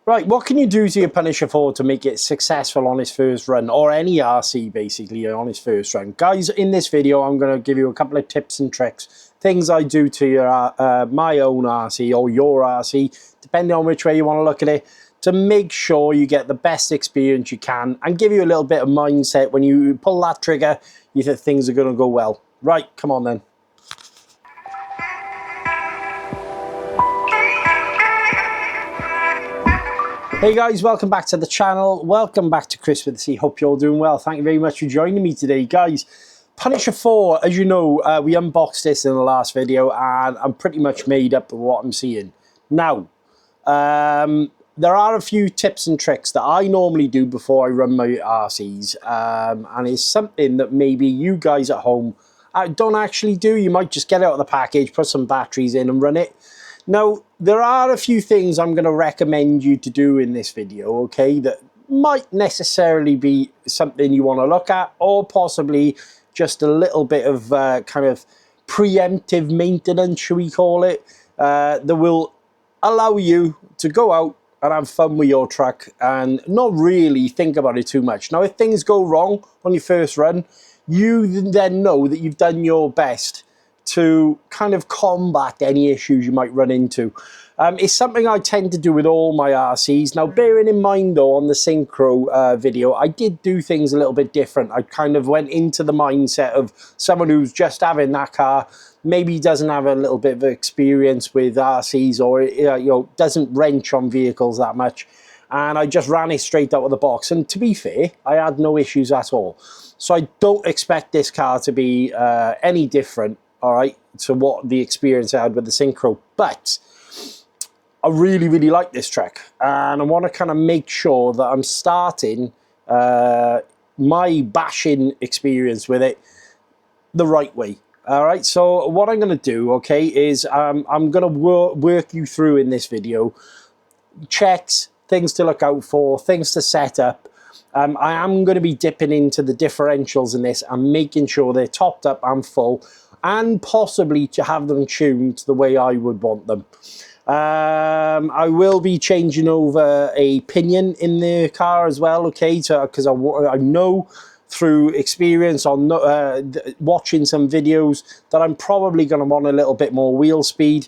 Right, what can you do to your Punisher 4 to make it successful on its first run, or any RC basically on its first run? Guys, in this video I'm going to give you a couple of tips and tricks, things I do to your my own RC or your RC, depending on which way you want to look at it, to make sure you get the best experience you can and give you a little bit of mindset when you pull that trigger, you think things are going to go well. Right, come on then. Hey guys, welcome back to the channel. Welcome back to Chris with the C. Hope you're all doing well. Thank you very much for joining me today, guys. Punisher 4, as you know, we unboxed this in the last video and I'm pretty much made up of what I'm seeing. Now, there are a few tips and tricks that I normally do before I run my RCs, and it's something that maybe you guys at home don't actually do. You might just get it out of the package, put some batteries in and run it. Now, there are a few things I'm going to recommend you to do in this video, okay, that might necessarily be something you want to look at, or possibly just a little bit of kind of preemptive maintenance, should we call it, that will allow you to go out and have fun with your truck and not really think about it too much. Now, if things go wrong on your first run, you then know that you've done your best to kind of combat any issues you might run into. It's something I tend to do with all my RCs. Now, bearing in mind though, on the Synchro video, I did do things a little bit different. I kind of went into the mindset of someone who's just having that car, maybe doesn't have a little bit of experience with RCs, or you know, doesn't wrench on vehicles that much. And I just ran it straight out of the box. And to be fair, I had no issues at all. So I don't expect this car to be any different, all right, to what the experience I had with the Synchro. But I really, really like this truck, and I want to kind of make sure that I'm starting my bashing experience with it the right way. All right, so what I'm going to do, okay, is I'm going to work you through in this video checks, things to look out for, things to set up. I am going to be dipping into the differentials in this and making sure they're topped up and full, and possibly to have them tuned the way I would want them. I will be changing over a pinion in the car as well, okay, because I know through experience on watching some videos that I'm probably going to want a little bit more wheel speed.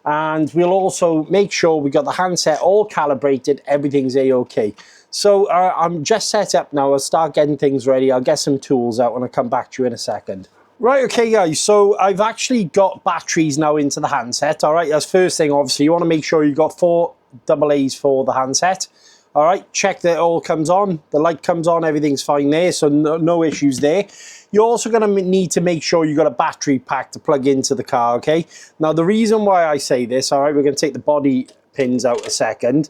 And we'll also make sure we got the handset all calibrated, everything's a-okay. So I'm just set up now. I'll start getting things ready. I'll get some tools out and I'll come back to you in a second. Right, okay guys, so I've actually got batteries now into the handset. All right, that's first thing. Obviously you want to make sure you've got 4 AA's for the handset. All right, check that it all comes on, the light comes on, everything's fine there, so no issues there. You're also going to need to make sure you've got a battery pack to plug into the car, okay? Now the reason why I say this, all right, we're going to take the body pins out a second.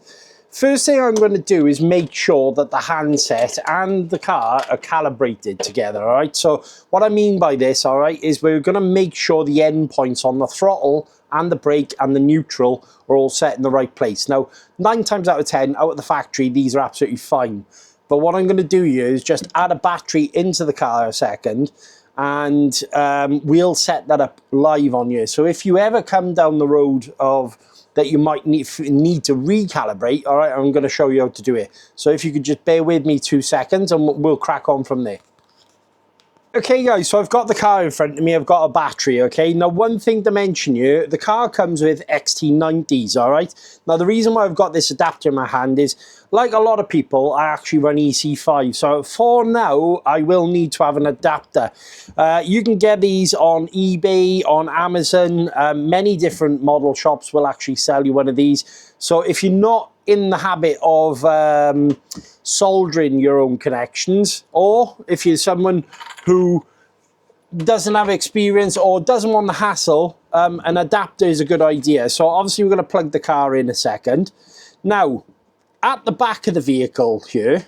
First thing I'm going to do is make sure that the handset and the car are calibrated together, all right? So what I mean by this, all right, is we're going to make sure the end points on the throttle and the brake and the neutral are all set in the right place. Now, 9 times out of 10, out of the factory, these are absolutely fine. But what I'm going to do here is just add a battery into the car a second, and we'll set that up live on you. So if you ever come down the road of that you might need to recalibrate, all right, I'm going to show you how to do it. So if you could just bear with me 2 seconds and we'll crack on from there. Okay guys, so I've got the car in front of me, I've got a battery, okay? Now one thing to mention here, the car comes with XT90s, all right? Now the reason why I've got this adapter in my hand is, like a lot of people, I actually run EC5. So for now, I will need to have an adapter. You can get these on eBay, on Amazon. Many different model shops will actually sell you one of these. So if you're not in the habit of soldering your own connections, or if you're someone who doesn't have experience or doesn't want the hassle, an adapter is a good idea. So obviously we're going to plug the car in a second. Now, at the back of the vehicle here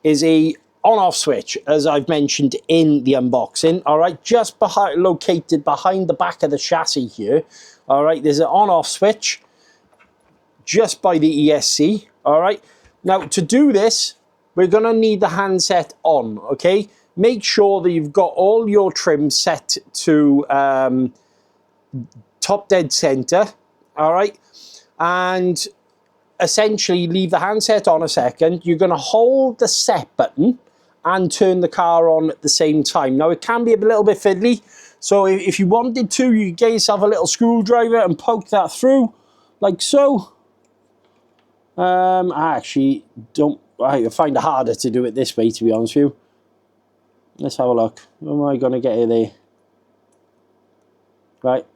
is a on-off switch, as I've mentioned in the unboxing, all right, just located behind the back of the chassis here, all right, there's an on-off switch just by the ESC, all right. Now, to do this, we're going to need the handset on, okay? Make sure that you've got all your trim set to top dead center, all right? And essentially leave the handset on a second. You're going to hold the set button and turn the car on at the same time. Now, it can be a little bit fiddly, so if you wanted to, you could get yourself a little screwdriver and poke that through, like so. I actually don't, I find it harder to do it this way, to be honest with you. Let's have a look. How am I going to get it there? Right.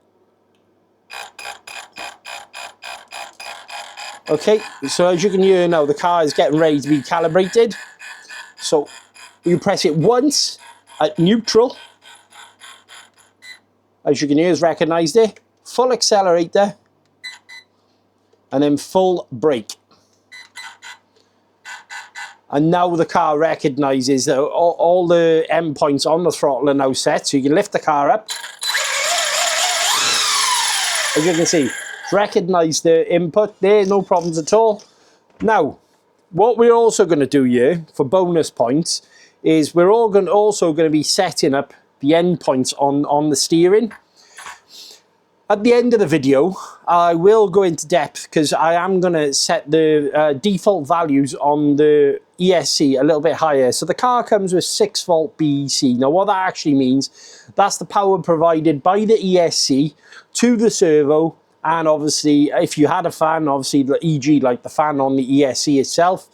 Okay, so as you can hear now, the car is getting ready to be calibrated. So you press it once at neutral. As you can hear, it's recognised it. Full accelerator. And then full brake. And now the car recognises that all the endpoints on the throttle are now set. So you can lift the car up. As you can see, it's recognised the input there, no problems at all. Now, what we're also going to do here for bonus points is we're also going to be setting up the endpoints on the steering. At the end of the video, I will go into depth because I am going to set the default values on the ESC a little bit higher. So the car comes with 6 volt BEC. Now what that actually means, that's the power provided by the ESC to the servo. And obviously, if you had a fan, obviously, e.g. like the fan on the ESC itself,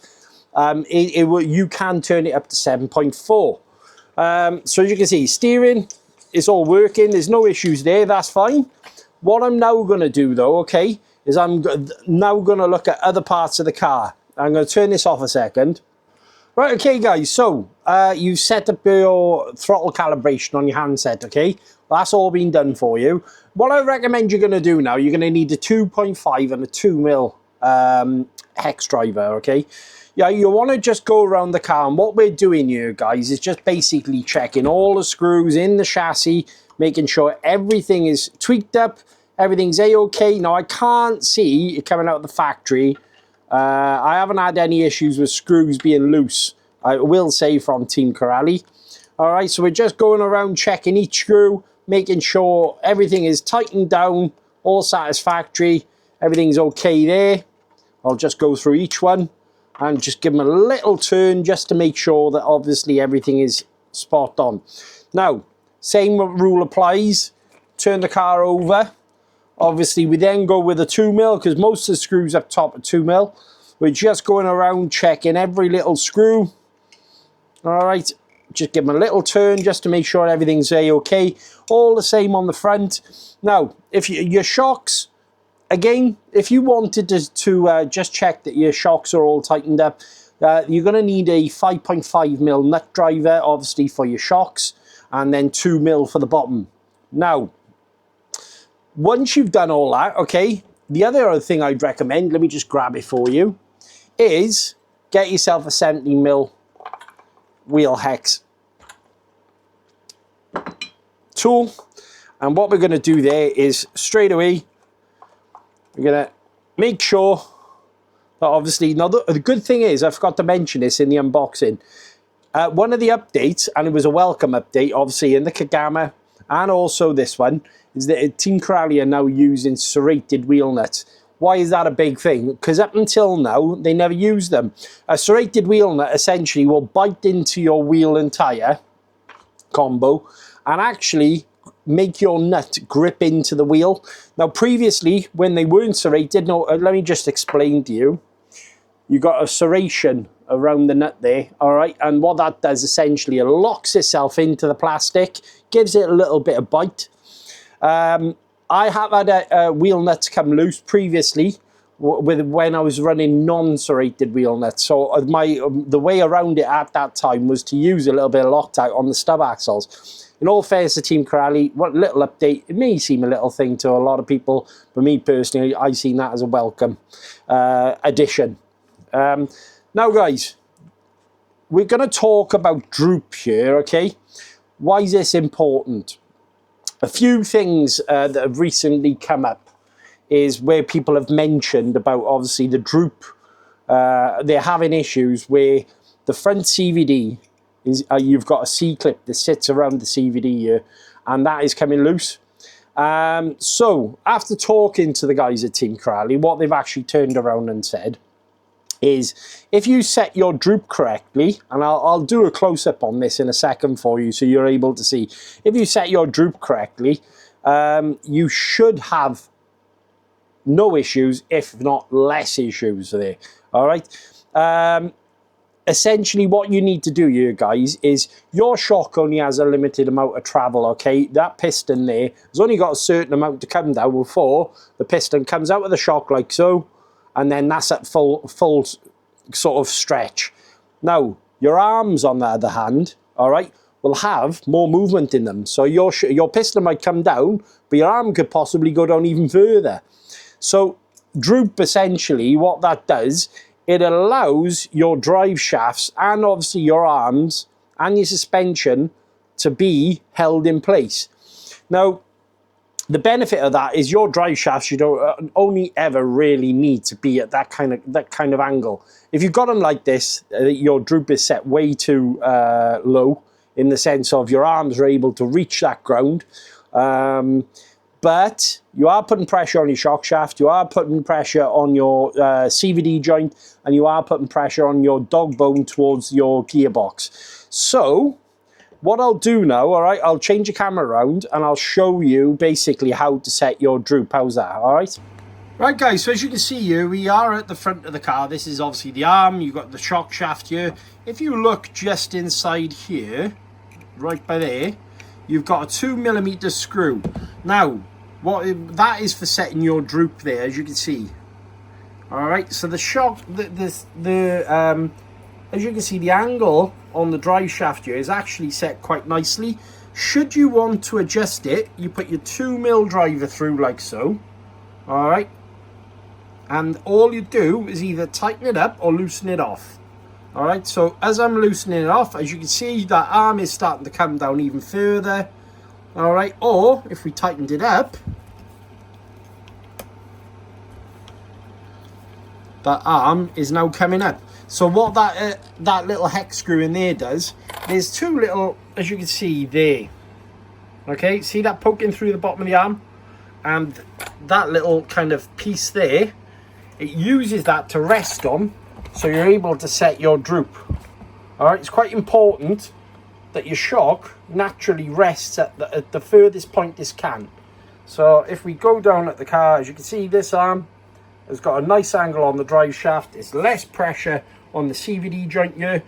you can turn it up to 7.4. So as you can see, steering is all working. There's no issues there. That's fine. What I'm now going to do, though, okay, is I'm now going to look at other parts of the car. I'm going to turn this off a second. Right, okay, guys, so you've set up your throttle calibration on your handset, okay? That's all been done for you. What I recommend you're going to do now, you're going to need a 2.5 and a 2mm hex driver, okay? Yeah, you want to just go around the car, and what we're doing here, guys, is just basically checking all the screws in the chassis, making sure everything is tweaked up, everything's a-okay. Now, I can't see it coming out of the factory. I haven't had any issues with screws being loose, I will say, from Team Corrali. All right, so we're just going around checking each screw, making sure everything is tightened down, all satisfactory, everything's okay there. I'll just go through each one and just give them a little turn just to make sure that obviously everything is spot on. Now, same rule applies. Turn the car over. Obviously, we then go with a 2mm because most of the screws up top are 2mm. We're just going around checking every little screw. All right, just give them a little turn just to make sure everything's a-okay. All the same on the front. Now, if your shocks, again, if you wanted to just check that your shocks are all tightened up, you're going to need a 5.5mm nut driver, obviously, for your shocks, and then 2mm for the bottom. Now, once you've done all that, okay, the other thing I'd recommend, let me just grab it for you, is get yourself a 70mm wheel hex tool. And what we're going to do there is straight away, we're going to make sure that obviously, now the good thing is, I forgot to mention this in the unboxing, one of the updates, and it was a welcome update, obviously, in the Kagama, and also this one, is that Team Corrali are now using serrated wheel nuts. Why is that a big thing? Because up until now, they never used them. A serrated wheel nut essentially will bite into your wheel and tyre combo and actually make your nut grip into the wheel. Now, previously, when they weren't serrated, no, let me just explain to you. You got a serration around the nut there, all right? And what that does, essentially, it locks itself into the plastic, gives it a little bit of bite. I have had wheel nuts come loose previously when I was running non-serrated wheel nuts. So the way around it at that time was to use a little bit of Loctite on the stub axles. In all fairness to Team Corrali, what little update, it may seem a little thing to a lot of people, but me personally, I've seen that as a welcome addition. Now, guys, we're going to talk about droop here, okay? Why is this important? A few things that have recently come up is where people have mentioned about, obviously, the droop. They're having issues where the front CVD is, you've got a C-clip that sits around the CVD here, and that is coming loose. So, after talking to the guys at Team Corrali, what they've actually turned around and said is if you set your droop correctly, and I'll do a close-up on this in a second for you so you're able to see. If you set your droop correctly, you should have no issues, if not less issues there. All right. Essentially, what you need to do here, guys, is your shock only has a limited amount of travel, okay? That piston there has only got a certain amount to come down before the piston comes out of the shock like so, and then that's at full sort of stretch. Now, your arms, on the other hand, all right, will have more movement in them. So your piston might come down, but your arm could possibly go down even further. So droop, essentially, what that does, it allows your drive shafts and obviously your arms and your suspension to be held in place. Now, the benefit of that is your drive shafts, you don't only ever really need to be at that kind of angle. If you've got them like this, your droop is set way too low, in the sense of your arms are able to reach that ground. But you are putting pressure on your shock shaft, you are putting pressure on your CVD joint, and you are putting pressure on your dog bone towards your gearbox. So what I'll do now, all right, I'll change the camera around and I'll show you basically how to set your droop. How's that, all right? Right, guys, so as you can see here, we are at the front of the car. This is obviously the arm, you've got the shock shaft here. If you look just inside here, right by there, you've got a 2mm screw. Now, that is for setting your droop there, as you can see. All right, so the shock, as you can see, the angle on the drive shaft here is actually set quite nicely. Should you want to adjust it, you put your 2mm driver through like so. All right, and all you do is either tighten it up or loosen it off. All right, so as I'm loosening it off, as you can see, that arm is starting to come down even further. All right, or if we tightened it up, that arm is now coming up. So what that little hex screw in there does, there's two little, as you can see there. Okay, see that poking through the bottom of the arm? And that little kind of piece there, it uses that to rest on, so you're able to set your droop. All right, it's quite important that your shock naturally rests at the furthest point this can. So if we go down at the car, as you can see, this arm has got a nice angle on the drive shaft. It's less pressure on the CVD joint here.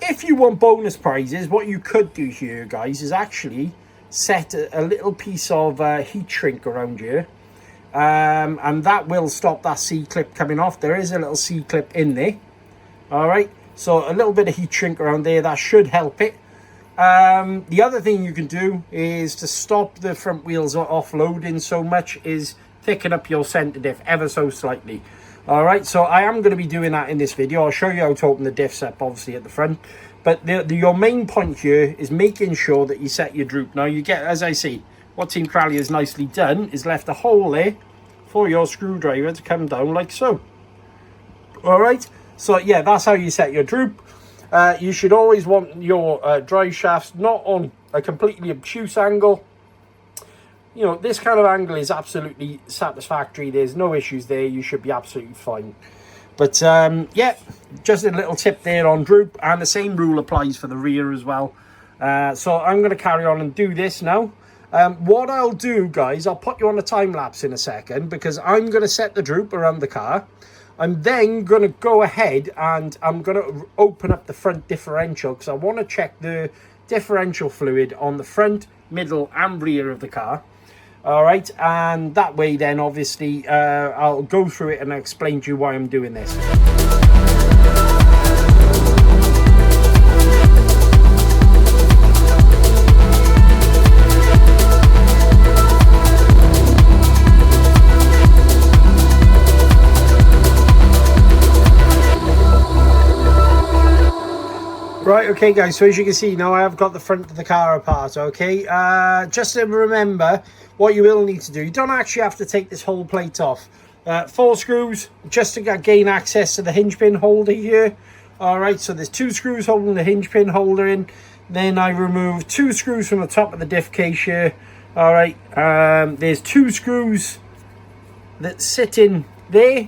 If you want bonus prizes, what you could do here, guys, is actually set a little piece of heat shrink around here. And that will stop that C-clip coming off. There is a little C-clip in there. All right, so a little bit of heat shrink around there, that should help it. The other thing you can do is to stop the front wheels offloading so much is thicken up your center diff ever so slightly. All right, so I am going to be doing that in this video. I'll show you how to open the diffs up, obviously, at the front. But your main point here is making sure that you set your droop. Now, you get, as I say, what Team Crowley has nicely done is left a hole there for your screwdriver to come down like so. All right, so yeah, that's how you set your droop. You should always want your drive shafts not on a completely obtuse angle. You know, this kind of angle is absolutely satisfactory. There's no issues there. You should be absolutely fine. But yeah, just a little tip there on droop, and the same rule applies for the rear as well. So I'm going to carry on and do this now. What I'll do, guys, I'll put you on a time lapse in a second, because I'm going to set the droop around the car. I'm then going to go ahead and I'm going to open up the front differential, because I want to check the differential fluid on the front, middle and rear of the car. All right, and that way then obviously I'll go through it and I'll explain to you why I'm doing this. Right, okay guys, so as you can see now I have got the front of the car apart, okay? Just to remember what you will need to do, you don't actually have to take this whole plate off. 4 screws just to gain access to the hinge pin holder here. Alright, so there's 2 screws holding the hinge pin holder in. Then I remove 2 screws from the top of the diff case here. Alright, there's 2 screws that sit in there.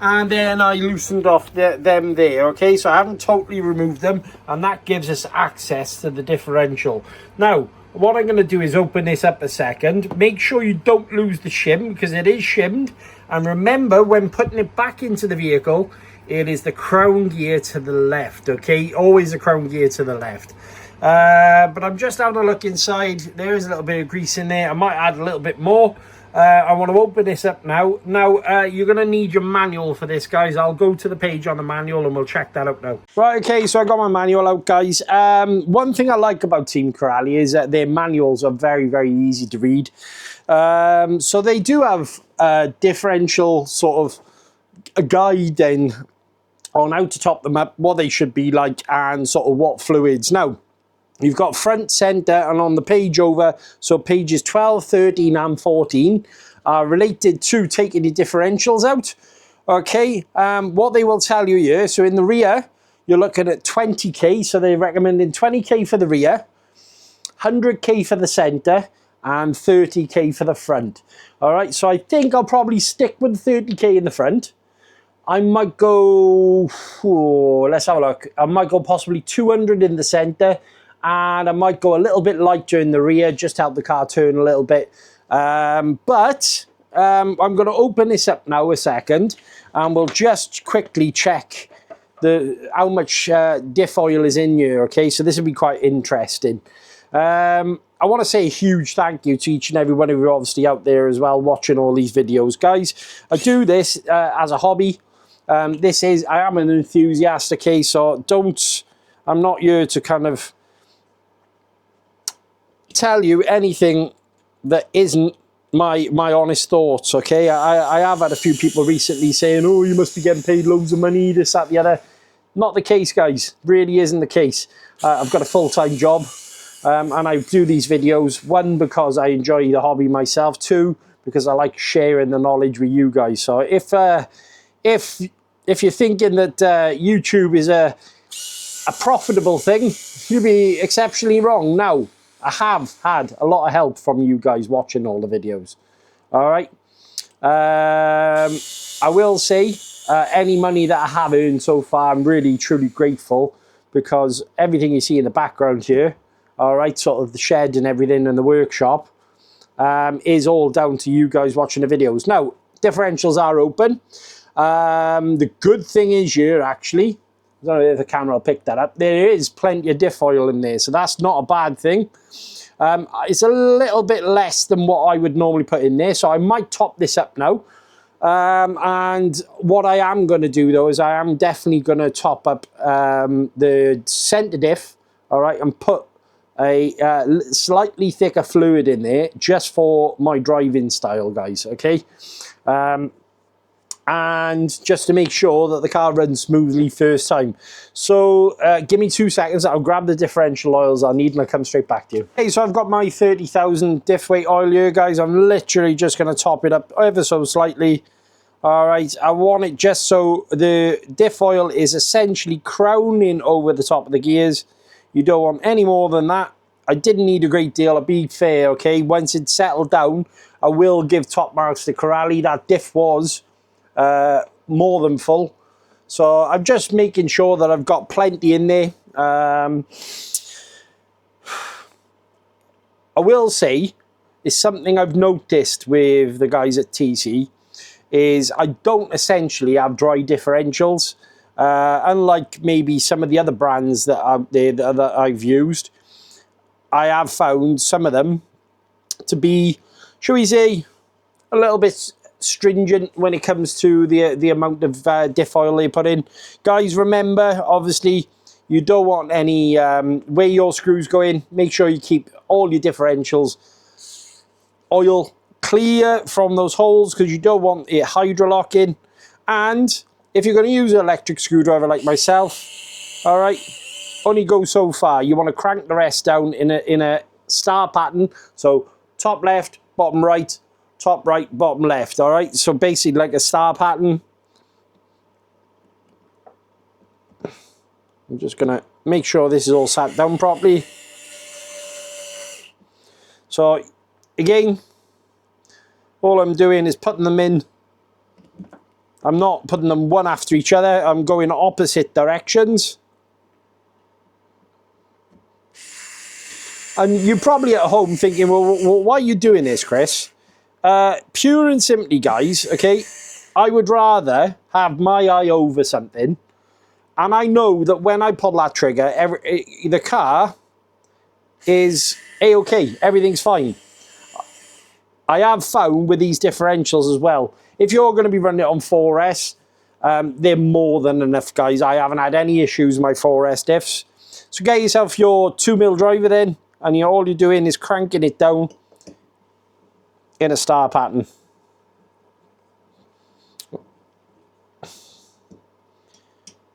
and then I loosened off them there, okay? So I haven't totally removed them, and that gives us access to the differential. Now, what I'm going to do is open this up a second. Make sure you don't lose the shim, because it is shimmed. And remember, when putting it back into the vehicle, it is the crown gear to the left, okay? Always the crown gear to the left. But I'm just having a look inside. There is a little bit of grease in there. I might add a little bit more. I want to open this up now. Now, you're going to need your manual for this, guys. I'll go to the page on the manual and we'll check that out now. Right, okay, so I got my manual out, guys. One thing I like about Team Corrali is that their manuals are very, very easy to read. So they do have a differential sort of a guide then on how to top them up, what they should be like, and sort of what fluids. Now, you've got front, centre, and on the page over, so pages 12, 13, and 14 are related to taking the differentials out. Okay, what they will tell you here, so in the rear, you're looking at 20k, so they're recommending 20k for the rear, 100k for the centre, and 30k for the front. All right, so I think I'll probably stick with 30k in the front. I might go, let's have a look. I might go possibly 200 in the centre, and I might go a little bit lighter in the rear, just to help the car turn a little bit. I'm going to open this up now a second, and we'll just quickly check how much diff oil is in here, okay? So this will be quite interesting. I want to say a huge thank you to each and every one of you obviously out there as well, watching all these videos. Guys, I do this as a hobby. I am an enthusiast, okay? So I'm not here to kind of tell you anything that isn't my honest thoughts, okay? I have had a few people recently saying, oh, you must be getting paid loads of money, this, that, the other. Not the case, guys. Really isn't the case. I've got a full-time job, and I do these videos, one, because I enjoy the hobby myself, two, because I like sharing the knowledge with you guys. So if you're thinking that YouTube is a profitable thing, you'd be exceptionally wrong. Now, I have had a lot of help from you guys watching all the videos. All right. I will say any money that I have earned so far, I'm really, truly grateful, because everything you see in the background here, all right, sort of the shed and everything and the workshop, is all down to you guys watching the videos. Now, differentials are open. The good thing is here, actually, I don't know if the camera will pick that up, there is plenty of diff oil in there, so that's not a bad thing. It's a little bit less than what I would normally put in there, so I might top this up now. And what I am going to do, though, is I am definitely going to top up the centre diff, all right, and put a slightly thicker fluid in there just for my driving style, guys, okay? And just to make sure that the car runs smoothly first time. So give me 2 seconds, I'll grab the differential oils I need and I'll come straight back to you. Okay, so I've got my 30,000 diff weight oil here, guys. I'm literally just going to top it up ever so slightly. All right, I want it just so the diff oil is essentially crowning over the top of the gears. You don't want any more than that. I didn't need a great deal, I'll be fair, okay? Once it's settled down, I will give top marks to Corrali. That diff was more than full, so I'm just making sure that I've got plenty in there. I will say, is something I've noticed with the guys at TC, is I don't essentially have dry differentials, unlike maybe some of the other brands that I've used. I have found some of them to be, shall we say, a little bit stringent when it comes to the amount of diff oil they put in. Guys, remember, obviously, you don't want any, where your screws go in, make sure you keep all your differentials oil clear from those holes, because you don't want it hydrolocking. And if you're going to use an electric screwdriver like myself, all right, only go so far. You want to crank the rest down in a star pattern, so top left, bottom right, top right, bottom left, all right? So basically like a star pattern. I'm just going to make sure this is all sat down properly. So again, all I'm doing is putting them in I'm not putting them one after each other. I'm going opposite directions. And you're probably at home thinking, well, why are you doing this, Chris? Pure and simply, guys, okay, I would rather have my eye over something, and I know that when I pull that trigger, the car is A-okay, everything's fine. I have found with these differentials as well, if you're going to be running it on 4S, they're more than enough, guys. I haven't had any issues with my 4S diffs. So get yourself your 2mm driver then, and all you're doing is cranking it down in a star pattern.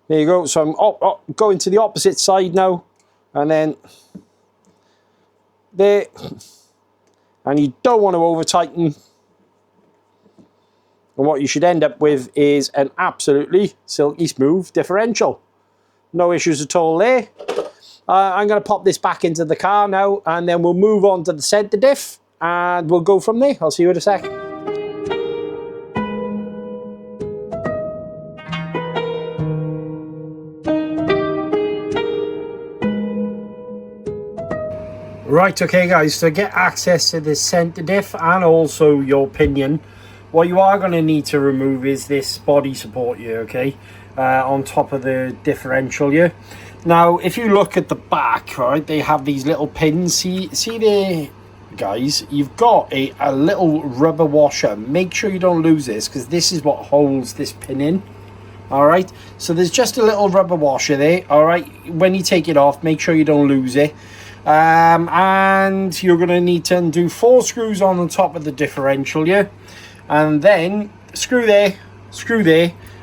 There you go. So I'm going to the opposite side now, and then there. And you don't want to over tighten. And what you should end up with is an absolutely silky smooth differential. No issues at all there. I'm going to pop this back into the car now, and then we'll move on to the centre diff, and we'll go from there. I'll see you in a sec. Right, okay guys, to get access to this centre diff and also your pinion, what you are going to need to remove is this body support here, okay, on top of the differential here. Now, if you look at the back, right, they have these little pins. See there, guys, you've got a little rubber washer. Make sure you don't lose this, because this is what holds this pin in. All right, so there's just a little rubber washer there. All right, when you take it off, make sure you don't lose it. And you're going to need to undo 4 screws on the top of the differential here, and then screw there,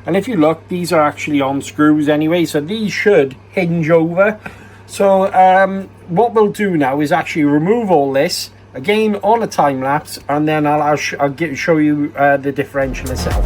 and if you look, these are actually on screws anyway, so these should hinge over. So what we'll do now is actually remove all this again on a time lapse, and then I'll show you the differential itself.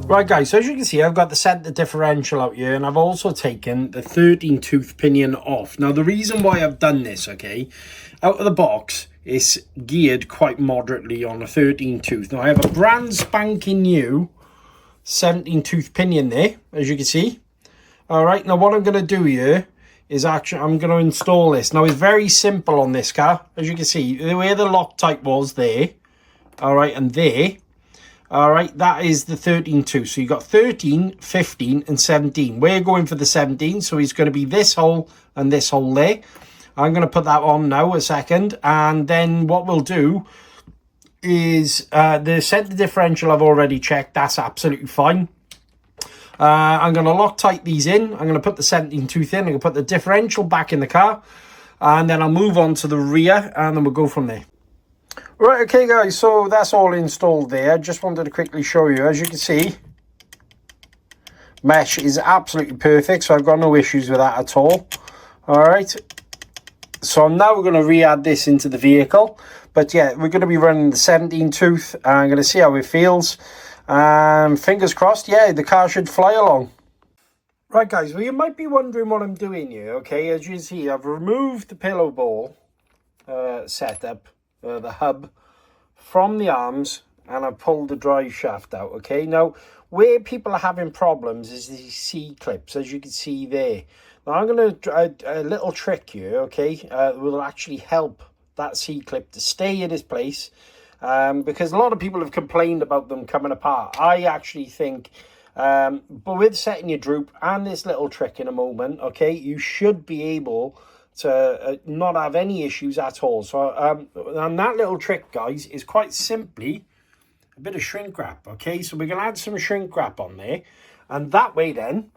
Right guys, so as you can see, I've got the centre differential out here, and I've also taken the 13 tooth pinion off. Now the reason why I've done this, okay, out of the box, it's geared quite moderately on a 13 tooth. Now I have a brand spanking new 17 tooth pinion there, as you can see. All right, now what I'm going to do here is actually, I'm going to install this. Now it's very simple on this car, as you can see, where the Loctite was there, all right, and there. All right, that is the 13 tooth. So you've got 13, 15, and 17. We're going for the 17, so it's going to be this hole and this hole there. I'm going to put that on now a second, and then what we'll do is the centre differential I've already checked. That's absolutely fine. I'm going to Loctite these in. I'm going to put the 17 tooth in. I'm going to put the differential back in the car, and then I'll move on to the rear, and then we'll go from there. Right, okay guys, so that's all installed there. Just wanted to quickly show you. As you can see, mesh is absolutely perfect, so I've got no issues with that at all. All right, so now we're going to re-add this into the vehicle. But yeah, we're going to be running the 17 tooth. I'm going to see how it feels. Fingers crossed, yeah, the car should fly along. Right guys, well you might be wondering what I'm doing here, okay? As you can see, I've removed the pillow ball setup, the hub, from the arms, and I pulled the drive shaft out, okay? Now, where people are having problems is these C-clips, as you can see there. Now, I'm going to a little trick here, okay, will actually help that C-clip to stay in its place, because a lot of people have complained about them coming apart. I actually think, but with setting your droop and this little trick in a moment, okay, you should be able to not have any issues at all. So and that little trick, guys, is quite simply a bit of shrink wrap, okay? So we're going to add some shrink wrap on there, and that way then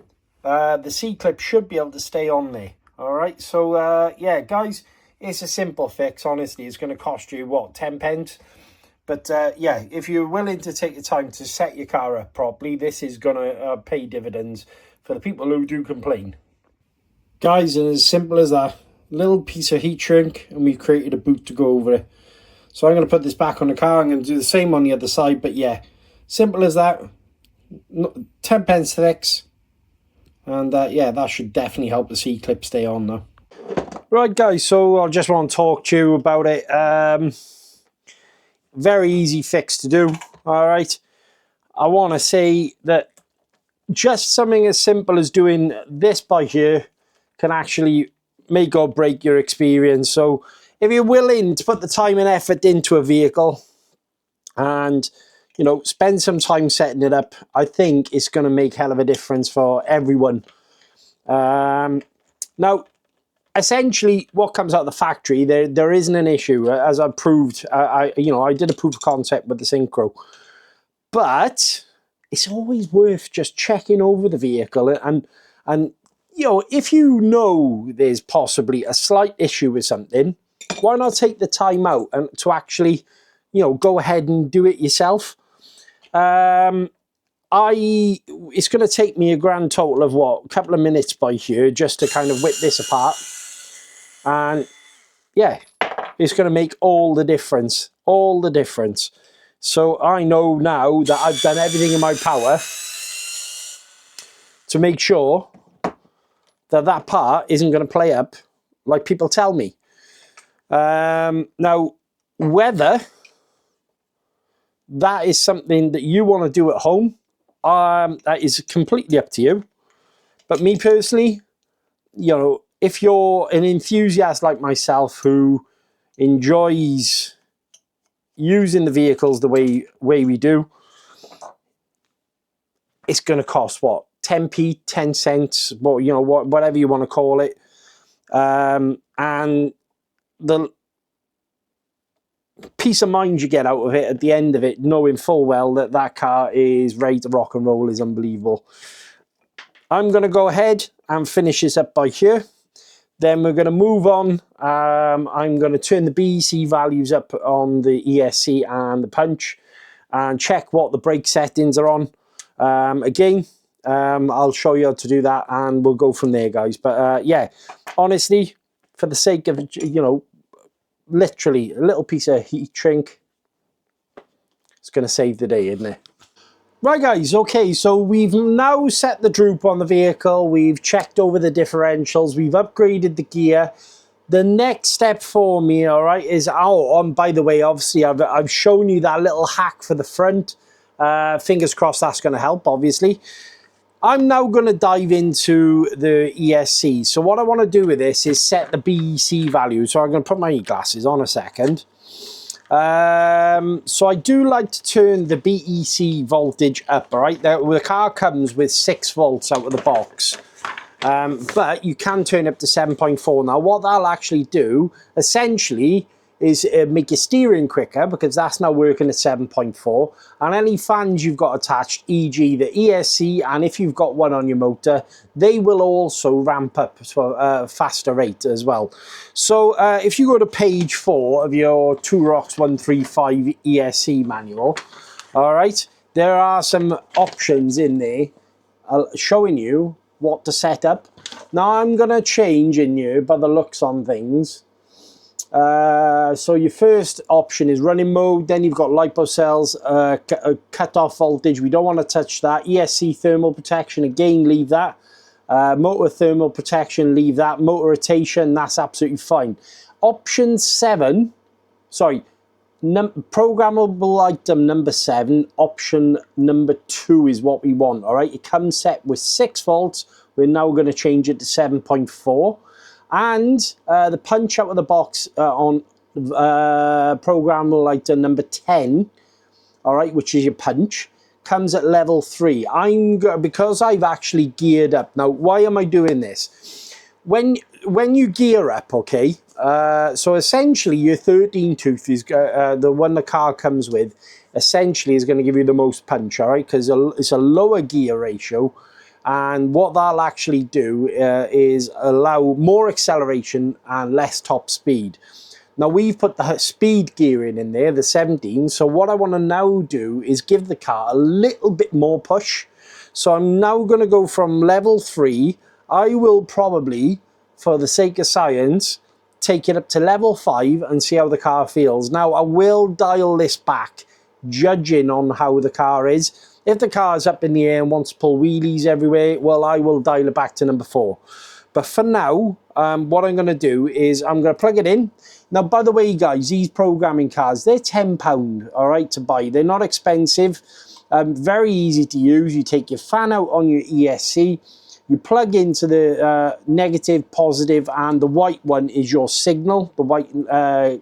the C-clip should be able to stay on there. All right, so yeah guys, it's a simple fix. Honestly, it's going to cost you what, 10 pence, but yeah, if you're willing to take the time to set your car up properly, this is going to pay dividends for the people who do complain. Guys, and as simple as that, little piece of heat shrink, and we've created a boot to go over it. So I'm going to put this back on the car. I'm going to do the same on the other side. But yeah, simple as that. 10 pence fix. And yeah, that should definitely help the C-clip stay on now. Right, guys, so I just want to talk to you about it. Very easy fix to do, all right? I want to say that just something as simple as doing this by here can actually make or break your experience. So if you're willing to put the time and effort into a vehicle and, you know, spend some time setting it up, I think it's going to make hell of a difference for everyone. Now, essentially, what comes out of the factory, there isn't an issue, as I proved. I did a proof of concept with the Synchro, but it's always worth just checking over the vehicle and you know, if you know there's possibly a slight issue with something, why not take the time out and to actually, you know, go ahead and do it yourself. It's going to take me a grand total of what, a couple of minutes by here just to kind of whip this apart. And yeah, it's going to make all the difference, So I know now that I've done everything in my power to make sure that that part isn't going to play up like people tell me. Now, whether that is something that you want to do at home, that is completely up to you. But me personally, you know, if you're an enthusiast like myself who enjoys using the vehicles the way we do, it's going to cost what, 10p, 10 cents, well, you know, whatever you want to call it. And the peace of mind you get out of it at the end of it, knowing full well that that car is ready to rock and roll, is unbelievable. I'm going to go ahead and finish this up by here. Then we're going to move on. I'm going to turn the BEC values up on the ESC and the punch and check what the brake settings are on. Again, I'll show you how to do that and we'll go from there, guys. But yeah, honestly, for the sake of, you know, literally a little piece of heat shrink, it's going to save the day, isn't it? Right, guys, okay, so we've now set the droop on the vehicle, we've checked over the differentials, we've upgraded the gear. The next step for me, all right, is, by the way, obviously, I've shown you that little hack for the front. Fingers crossed that's going to help, obviously. I'm now going to dive into the ESC. So what I want to do with this is set the BEC value. So I'm going to put my e-glasses on a second. So I do like to turn the BEC voltage up, all right? The car comes with 6 volts out of the box, but you can turn up to 7.4. Now, what that'll actually do, essentially, is make your steering quicker, because that's now working at 7.4. And any fans you've got attached, e.g. the ESC, and if you've got one on your motor, they will also ramp up to a faster rate as well. So if you go to page 4 of your 2ROX 135 ESC manual, all right, there are some options in there showing you what to set up. Now I'm going to change in here by the looks on things. So your first option is running mode, then you've got lipo cells, cut off voltage, we don't want to touch that. ESC thermal protection, again, leave that. Motor thermal protection, leave that. Motor rotation, that's absolutely fine. Option 7, sorry, programmable item number 7, option number 2 is what we want, all right? It comes set with 6 volts, we're now going to change it to 7.4. And the punch out of the box on programmable item number 10, all right, which is your punch, comes at level 3. Because I've actually geared up. Now, why am I doing this? When you gear up, okay, so essentially your 13 tooth is the one the car comes with, essentially is going to give you the most punch, all right, because it's a lower gear ratio. And what that'll actually do is allow more acceleration and less top speed. Now we've put the speed gearing in there, the 17. So what I want to now do is give the car a little bit more push. So I'm now going to go from level 3. I will probably, for the sake of science, take it up to level 5 and see how the car feels. Now, I will dial this back, judging on how the car is. If the car is up in the air and wants to pull wheelies everywhere, well, I will dial it back to number 4. But for now, what I'm going to do is I'm going to plug it in. Now, by the way, guys, these programming cars, they're £10, all right, to buy. They're not expensive. Very easy to use. You take your fan out on your ESC. You plug into the negative, positive, and the white one is your signal, the white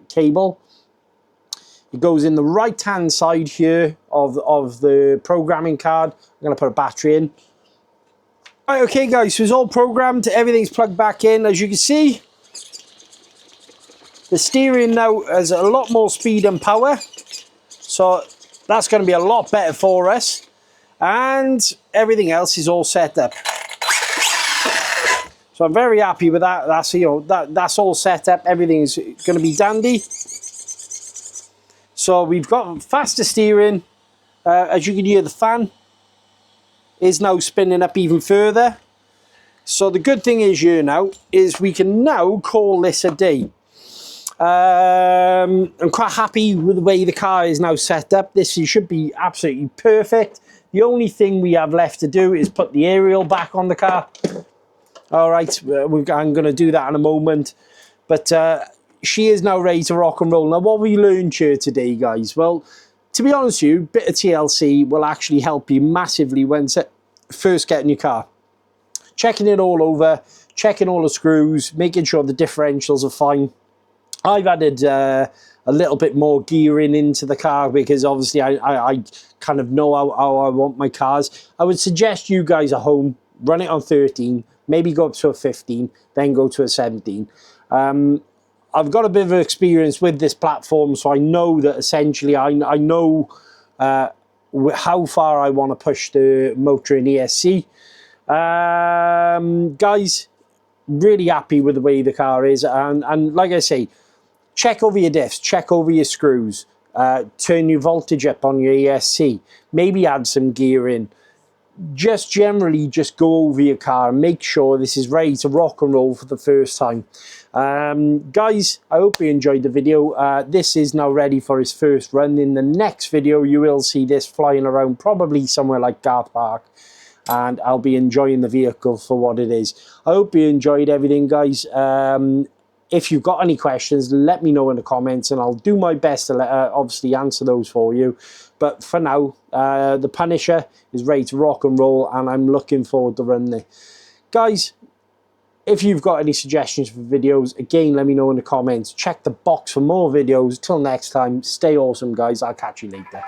cable. It goes in the right-hand side here of the programming card. I'm going to put a battery in. Right, okay, guys, so it's all programmed. Everything's plugged back in. As you can see, the steering now has a lot more speed and power. So that's going to be a lot better for us. And everything else is all set up. So I'm very happy with that. That's, you know, that's all set up. Everything's going to be dandy. So we've got faster steering. As you can hear, the fan is now spinning up even further. So the good thing is here now is we can now call this a day. I'm quite happy with the way the car is now set up. This should be absolutely perfect. The only thing we have left to do is put the aerial back on the car. All right, I'm going to do that in a moment. But she is now ready to rock and roll. Now, what we learned here today, guys? Well, to be honest with you, a bit of TLC will actually help you massively when first getting your car. Checking it all over, checking all the screws, making sure the differentials are fine. I've added a little bit more gearing into the car because obviously I kind of know how I want my cars. I would suggest you guys at home run it on 13, maybe go up to a 15, then go to a 17. I've got a bit of experience with this platform, so I know that essentially I know how far I want to push the motor in ESC. Guys, really happy with the way the car is, and like I say, check over your diffs, check over your screws, turn your voltage up on your ESC, maybe add some gear in. Just generally just go over your car and make sure this is ready to rock and roll for the first time. Guys, I hope you enjoyed the video. This is now ready for its first run. In the next video you will see this flying around probably somewhere like Garth Park, and I'll be enjoying the vehicle for what it is. I hope you enjoyed everything, guys. If you've got any questions, let me know in the comments and I'll do my best to obviously answer those for you. But for now, the Punisher is ready to rock and roll and I'm looking forward to running it. Guys, if you've got any suggestions for videos, again, let me know in the comments. Check the box for more videos. Till next time, stay awesome, guys. I'll catch you later.